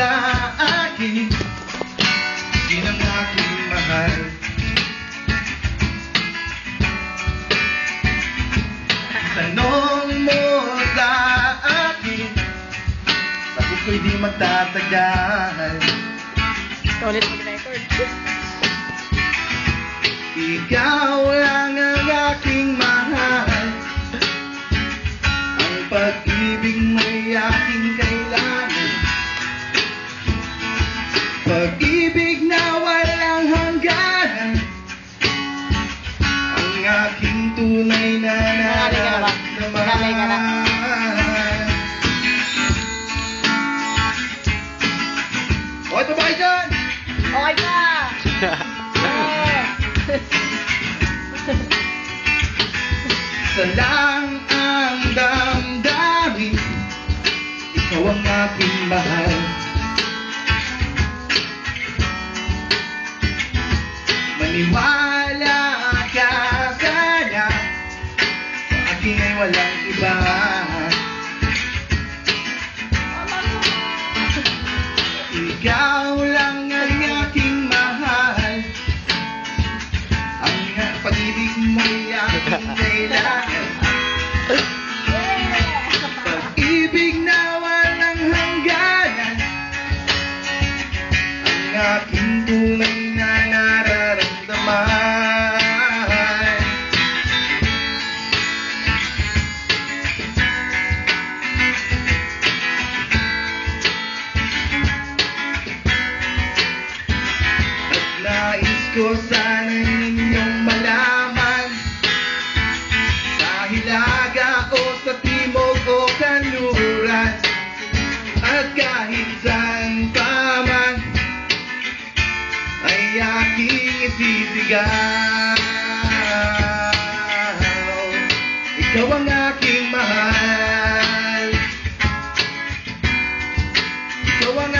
sa akin, yun ang aking mahal. Tanong mo sa akin, sagot ko'y di magtatagal. Ulit mo record. Ikaw lang ang aking mahal, ang pag-ibig mo'y aking kailangan, pag-ibig na walang hangganan, ang aking tunay na nararamdaman. O, ito ba kayo dyan? Okay ka! Isa lang ang damdamin, ikaw ang aking mahal. Maniwala ka sana, sa akin ay walang iba. Ikaw lang ang aking mahal, ang pag-ibig mo'y aking kailangan, pag-ibig na walang hangganan, ang aking tunay na nararamdaman. Nais ko sana ninyong malaman, sa hilaga o sa timog o kanluran, at kahit saan pa man ay aking isisigaw. Ikaw ang aking mahal, ikaw ang